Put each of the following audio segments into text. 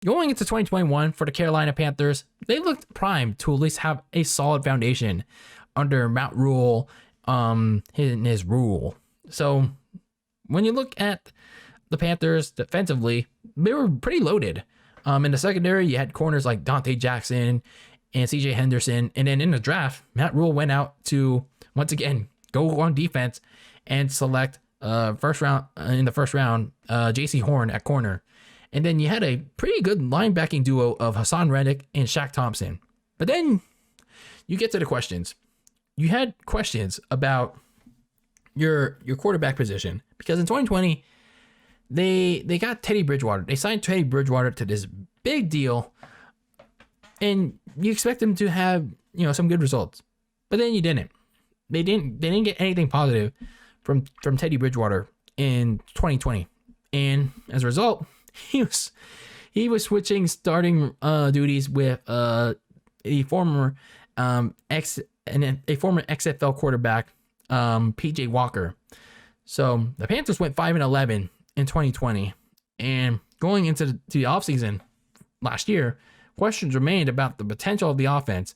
Going into 2021 for the Carolina Panthers, they looked primed to at least have a solid foundation under Matt Rhule, his rule. So when you look at the Panthers defensively, they were pretty loaded. In the secondary, you had corners like Dante Jackson and CJ Henderson. And then in the draft, Matt Rhule went out to, once again, go on defense and select in the first round, JC Horn at corner. And then you had a pretty good linebacking duo of Hassan Reddick and Shaq Thompson. But then you get to the questions. You had questions about your quarterback position, because in 2020, they got Teddy Bridgewater. They signed Teddy Bridgewater to this big deal, and you expect them to have, some good results. But then you didn't. They didn't get anything positive from Teddy Bridgewater in 2020. And as a result, he was switching starting duties with a former XFL quarterback, PJ Walker. So the Panthers went 5-11 in 2020, and going into the offseason last year, questions remained about the potential of the offense.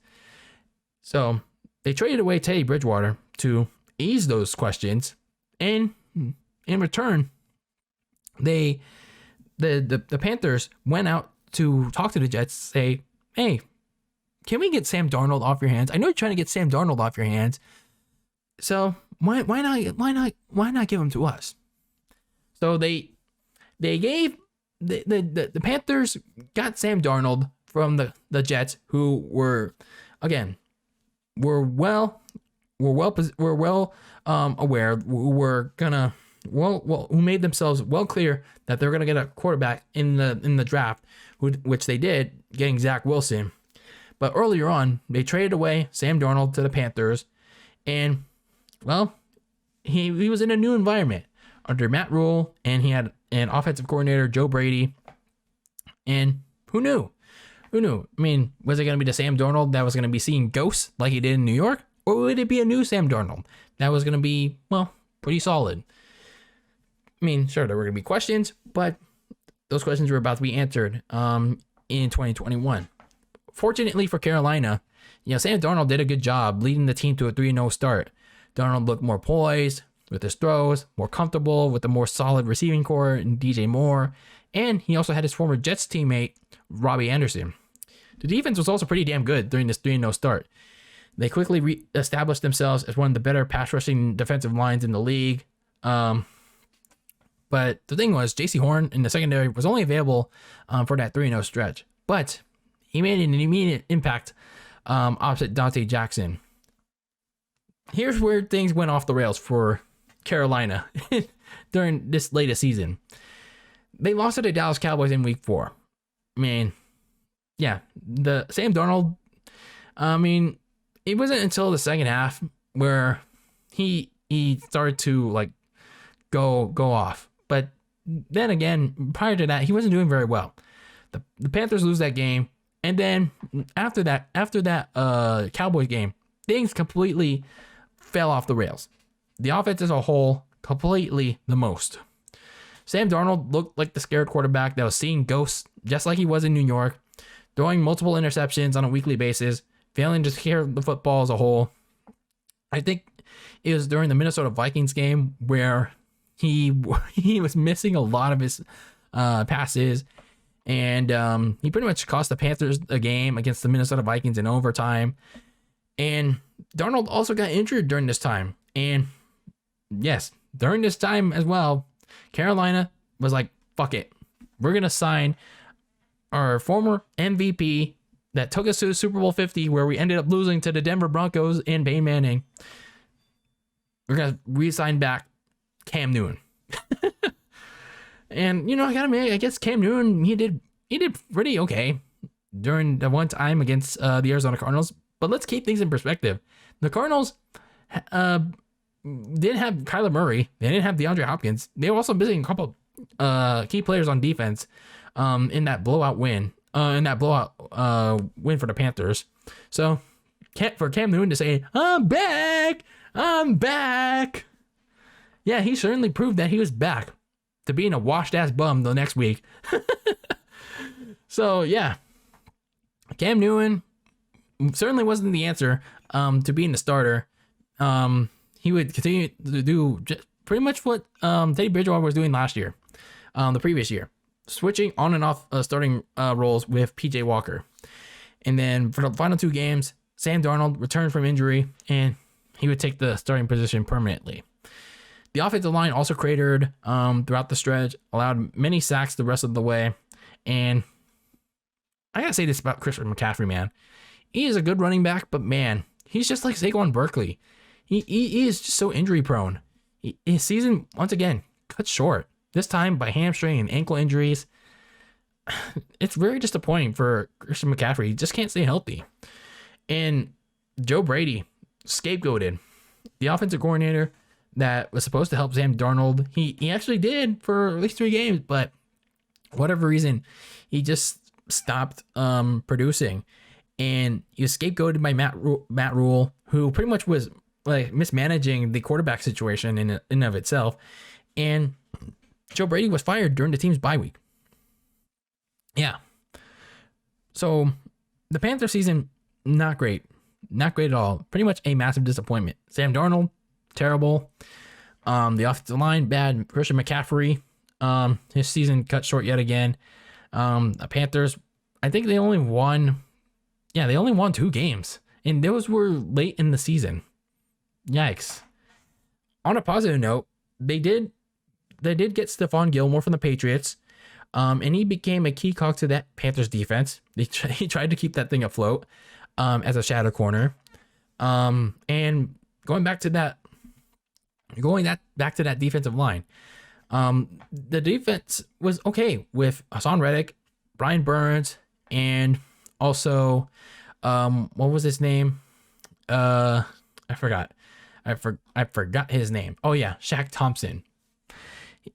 So they traded away Teddy Bridgewater to ease those questions, and in return, the Panthers went out to talk to the Jets, say, hey, can we get Sam Darnold off your hands? I know you're trying to get Sam Darnold off your hands, so why not give him to us? So they gave the Panthers got Sam Darnold from the Jets, who were aware, who made themselves well clear that they're gonna get a quarterback in the draft, which they did, getting Zach Wilson. But earlier on, they traded away Sam Darnold to the Panthers, and he was in a new environment under Matt Rhule, and he had an offensive coordinator, Joe Brady. And who knew? I mean, was it going to be the Sam Darnold that was going to be seeing ghosts like he did in New York? Or would it be a new Sam Darnold that was going to be, pretty solid? I mean, sure, there were going to be questions, but those questions were about to be answered in 2021. Fortunately for Carolina, Sam Darnold did a good job leading the team to a 3-0 start. Darnold looked more poised with his throws, more comfortable with a more solid receiving core in DJ Moore, and he also had his former Jets teammate, Robbie Anderson. The defense was also pretty damn good during this 3-0 start. They quickly re-established themselves as one of the better pass rushing defensive lines in the league. But the thing was, JC Horn in the secondary was only available for that 3-0 stretch. But he made an immediate impact opposite Dante Jackson. Here's where things went off the rails for Carolina during this latest season. They lost to the Dallas Cowboys in week 4. I mean, yeah, the Sam Darnold, it wasn't until the second half where he started to go off. But then again, prior to that, he wasn't doing very well. The Panthers lose that game, and then after that Cowboys game, things completely fell off the rails. The offense as a whole, completely the most. Sam Darnold looked like the scared quarterback that was seeing ghosts, just like he was in New York, throwing multiple interceptions on a weekly basis, failing to secure the football as a whole. I think it was during the Minnesota Vikings game where he was missing a lot of his passes, and he pretty much cost the Panthers a game against the Minnesota Vikings in overtime. And Darnold also got injured during this time. And yes, during this time as well, Carolina was like, fuck it. We're going to sign our former MVP that took us to the Super Bowl 50, where we ended up losing to the Denver Broncos and Peyton Manning. We're going to re-sign back Cam Newton. And, I gotta admit, I guess Cam Newton, he did pretty okay during the one time against the Arizona Cardinals. But let's keep things in perspective. The Cardinals didn't have Kyler Murray. They didn't have DeAndre Hopkins. They were also missing a couple key players on defense in that blowout win. Win for the Panthers. So for Cam Newton to say, I'm back. Yeah, he certainly proved that he was back to being a washed ass bum the next week. So yeah, Cam Newton certainly wasn't the answer to being the starter. He would continue to do pretty much what Teddy Bridgewater was doing last year, the previous year, switching on and off starting roles with PJ Walker. And then for the final 2 games, Sam Darnold returned from injury, and he would take the starting position permanently. The offensive line also cratered throughout the stretch, allowed many sacks the rest of the way. And I gotta say this about Christian McCaffrey, man. He is a good running back, but man, he's just like Saquon Barkley. He is just so injury prone. His season, once again, cut short. This time by hamstring and ankle injuries. It's very disappointing for Christian McCaffrey. He just can't stay healthy. And Joe Brady, scapegoated. The offensive coordinator that was supposed to help Sam Darnold, he actually did for at least 3 games, but whatever reason, he just stopped producing. And he was scapegoated by Matt Rhule, who pretty much was like mismanaging the quarterback situation in and of itself. And Joe Brady was fired during the team's bye week. Yeah. So the Panther season, not great. Not great at all. Pretty much a massive disappointment. Sam Darnold, terrible. The offensive line, bad. Christian McCaffrey, his season cut short yet again. The Panthers, I think they only won 2 games. And those were late in the season. Yikes. On a positive note, they did get Stephon Gilmore from the Patriots. And he became a key cog to that Panthers defense. He tried to keep that thing afloat as a shadow corner. And going back to that defensive line. The defense was okay with Hassan Reddick, Brian Burns, and also what was his name? I forgot his name. Oh yeah, Shaq Thompson.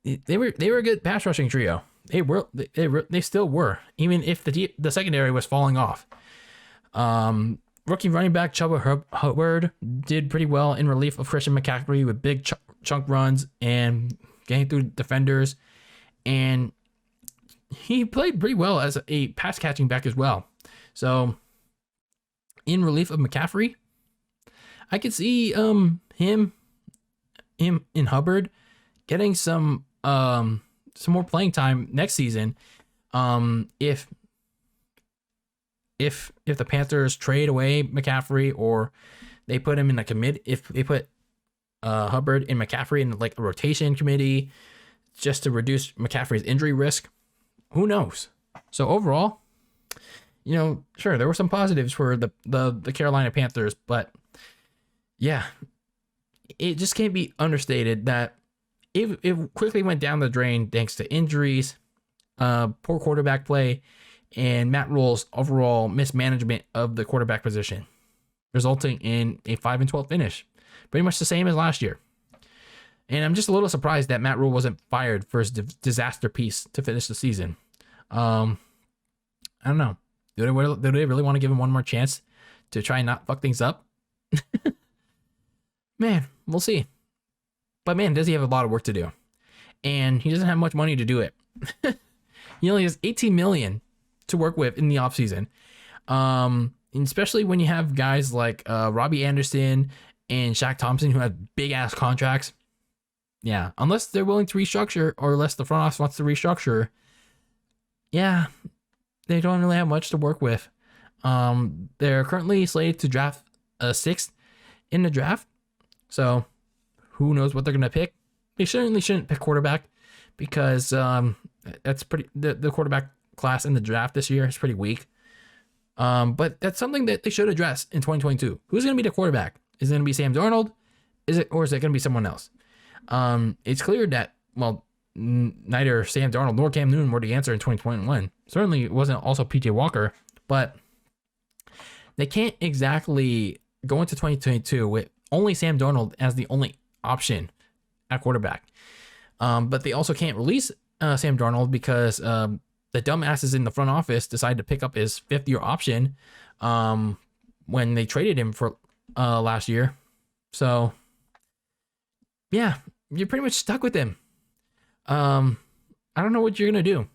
They were a good pass rushing trio. They still were, even if the secondary was falling off. Rookie running back Chuba Hubbard did pretty well in relief of Christian McCaffrey with big chunk runs and getting through defenders, and he played pretty well as a pass catching back as well. So in relief of McCaffrey, I could see him in Hubbard getting some more playing time next season. If the Panthers trade away McCaffrey, or they put him in a commit, if they put Hubbard and McCaffrey in like a rotation committee just to reduce McCaffrey's injury risk, who knows? So overall, sure, there were some positives for the Carolina Panthers, but yeah, it just can't be understated that it quickly went down the drain thanks to injuries, poor quarterback play, and Matt Rhule's overall mismanagement of the quarterback position, resulting in a 5-12 finish, pretty much the same as last year. And I'm just a little surprised that Matt Rhule wasn't fired for his disaster piece to finish the season. I don't know. Do they really want to give him one more chance to try and not fuck things up? Man, we'll see. But man, does he have a lot of work to do? And he doesn't have much money to do it. He only has $18 million to work with in the offseason. And especially when you have guys like Robbie Anderson and Shaq Thompson who have big ass contracts. Yeah, unless they're willing to restructure, or unless the front office wants to restructure, yeah, they don't really have much to work with. They're currently slated to draft 6th in the draft. So who knows what they're going to pick? They certainly shouldn't pick quarterback, because that's the quarterback class in the draft this year is pretty weak. But that's something that they should address in 2022. Who's going to be the quarterback? Is it going to be Sam Darnold? Is it going to be someone else? It's clear that, neither Sam Darnold nor Cam Newton were the answer in 2021. Certainly it wasn't also PJ Walker, but they can't exactly go into 2022 with only Sam Darnold as the only option at quarterback. But they also can't release Sam Darnold because the dumbasses in the front office decided to pick up his 5th-year option when they traded him for last year. So, yeah, you're pretty much stuck with him. I don't know what you're going to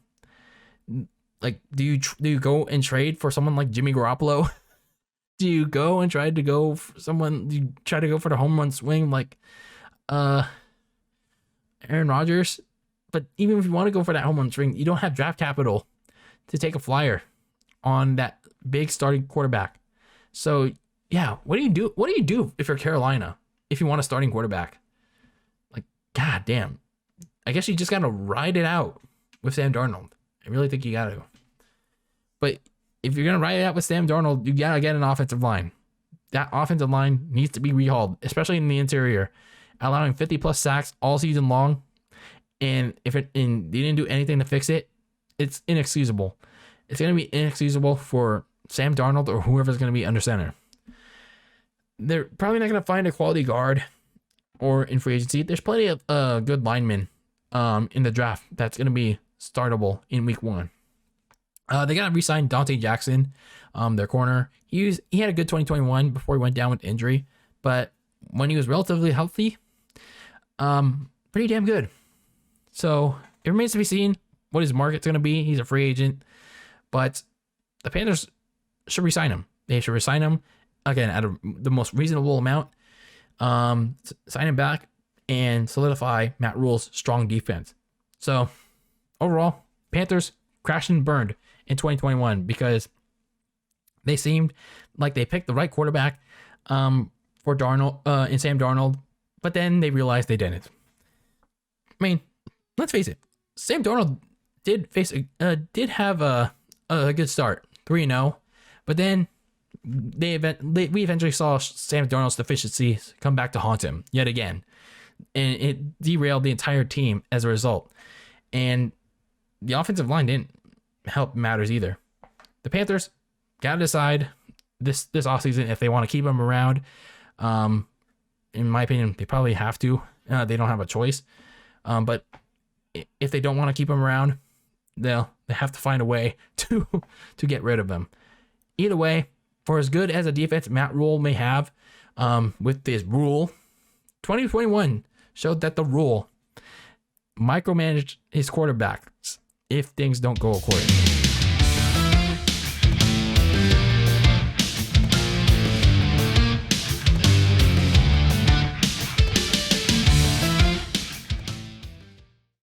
do. Like, do you go and trade for someone like Jimmy Garoppolo? Do you go and try to go for someone? Do you try to go for the home run swing like Aaron Rodgers? But even if you want to go for that home run swing, you don't have draft capital to take a flyer on that big starting quarterback. So yeah, what do you do? What do you do if you're Carolina? If you want a starting quarterback, like, god damn, I guess you just gotta ride it out with Sam Darnold. I really think you gotta. But if you're going to ride it out with Sam Darnold, you got to get an offensive line. That offensive line needs to be rehauled, especially in the interior, allowing 50-plus sacks all season long. And if they didn't do anything to fix it, it's inexcusable. It's going to be inexcusable for Sam Darnold or whoever's going to be under center. They're probably not going to find a quality guard or in free agency. There's plenty of good linemen in the draft that's going to be startable in week 1. They got to re-sign Dante Jackson, their corner. He had a good 2021 before he went down with injury, but when he was relatively healthy, pretty damn good. So it remains to be seen what his market's going to be. He's a free agent, but the Panthers should re-sign him. They should re-sign him again at the most reasonable amount. Sign him back and solidify Matt Rhule's strong defense. So overall, Panthers crashed and burned in 2021 because they seemed like they picked the right quarterback for Darnold in Sam Darnold, but then they realized they didn't. I mean, let's face it, Sam Darnold did have a good start, 3-0, but then we eventually saw Sam Darnold's deficiencies come back to haunt him yet again, and it derailed the entire team as a result. And the offensive line didn't help matters either. The Panthers gotta decide this offseason if they want to keep him around. In my opinion, they probably have to. They don't have a choice. But if they don't want to keep him around, they have to find a way to get rid of him. Either way, for as good as a defense Matt Rhule may have with this rule, 2021 showed that the rule micromanaged his quarterbacks if things don't go according.